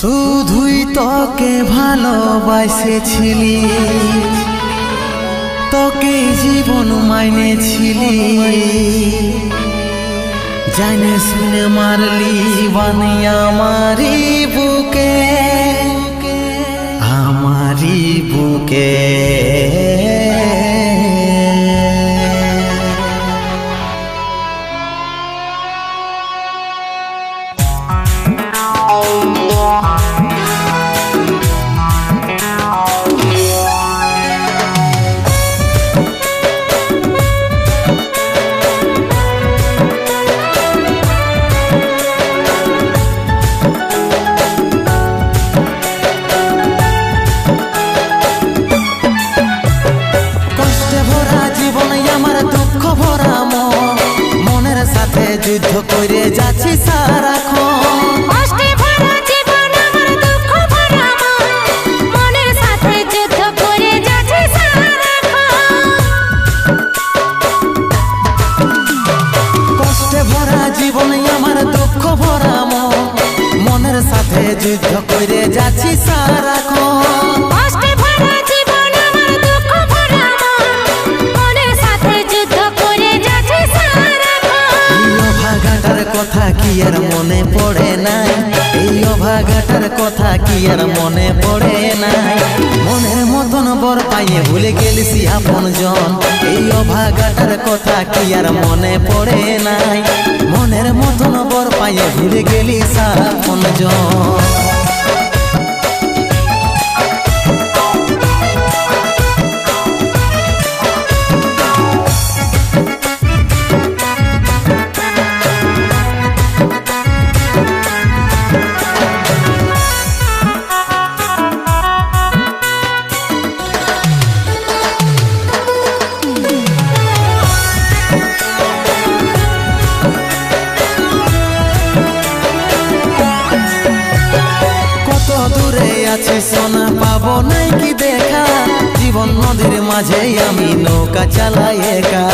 শুধুই তোকে ভালোবাসেছিলি, তোকে জীবন মাইনেছিলি, জানে শুনে মারলি বানি আমারি বুকে, আমারি বুকে। যুদ্ধ করে যাচ্ছি সারাক্ষণ, কষ্টে ভরা জীবন আমার দুঃখ ভরা মন, মনের সাথে যুদ্ধ করে যাচ্ছি সারাক্ষণ। কষ্টে ভরা জীবন আমার দুঃখ ভরা মন, মনের সাথে যুদ্ধ করে যাচ্ছি সারাক্ষণ। কষ্টে ভরা জীবন আমার দুঃখ ভরা মন, মনের সাথে যুদ্ধ করে যাচ্ছি সারাক্ষণ। অভাগাটার কথা কি আর মনে পড়ে নাই, এই অভাগাটার কথা কি আর মনে পড়ে নাই। মনের মতন বর পাইয়ে ভুলে গেলিস আপন জন, এই অভাগাটার কথা কি আর মনে পড়ে নাই। মনের মতন বর পাইয়ে ভুলে গেলিস আপন জন। সোনা পাবো নাই কি দেখা, জীবন নদীর মাঝে আমি নৌকা চালাই একা।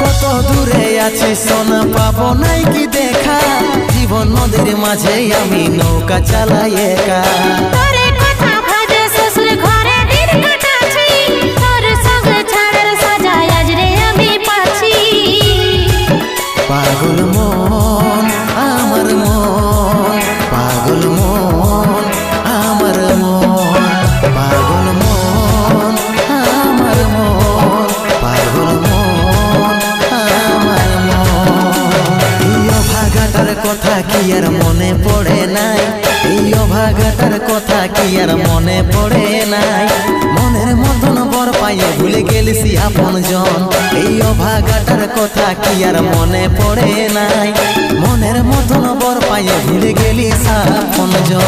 কত দূরে আছি সোনা পাবো নাই কি দেখা, জীবন নদীর মাঝে আমি নৌকা চালাই একা। পাগল মন আমার মন, পাগল মন আমার মন, পাগল মন আমার মন, পাগল মন আমার মন। এই অভাগাটার কথা কি আর মনে পড়ে নাই, এই অভাগাটার কথা কি আর মনে পড়ে নাই। মনের মতন বর পাইয়ে ভুলে গেলিস আপন জন, এই অভাগাটার কথা কি আর মনে পড়ে নাই। মনের মতন বর পাইয়ে ভুলে গেলিস আপন জন।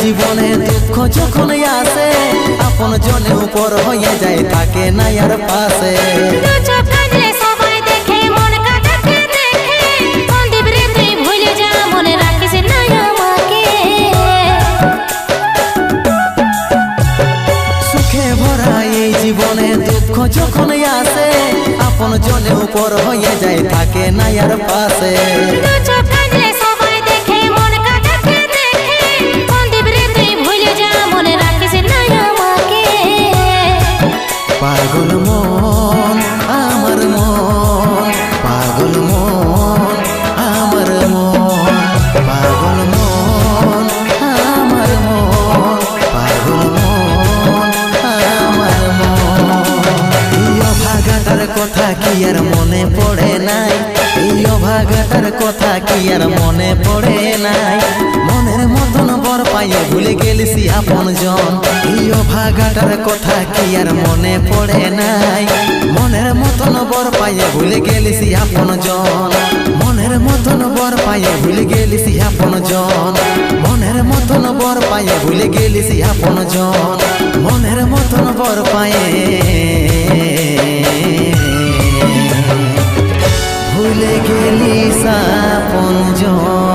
জীবনে দুঃখ যখন আসে, আপন জনে উপর হয়ে যায় থাকে না আর পাশে। সবাই দেখে মন কাটাতে দেখে, সন্দীপ রে তুই ভুলে যা, মনে রাখিস না আমাকে। সুখে ভরা এই জীবনে দুঃখ যখন আসে, আপন জনে উপর হয়ে যায় থাকে না আর পাশে। পাগল মন আমার মন, পাগল মন আমার মন, পাগল মন আমার মন, পাগল মন আমার মন। এই অভাগাটার কথা কি আর মনে পড়ে নাই, এই অভাগাটার কথা কি আর মনে পড়ে নাই। মনের মতন বর পাইয়ে ভুলে গেলিস আপন জন, এই অভাগাটার কথা কি আর মনে পড়ে নাই। মনের মতন বর পাইয়ে ভুলে গেলিস আপন জন মনের মতন বর পাইয়ে ভুলে গেলিস আপন জন মনের মতন বর পাইয়ে ভুলে গেলিস আপন জন মনের মতন বর পাইয়ে ভুলে গেলিস আপন জন।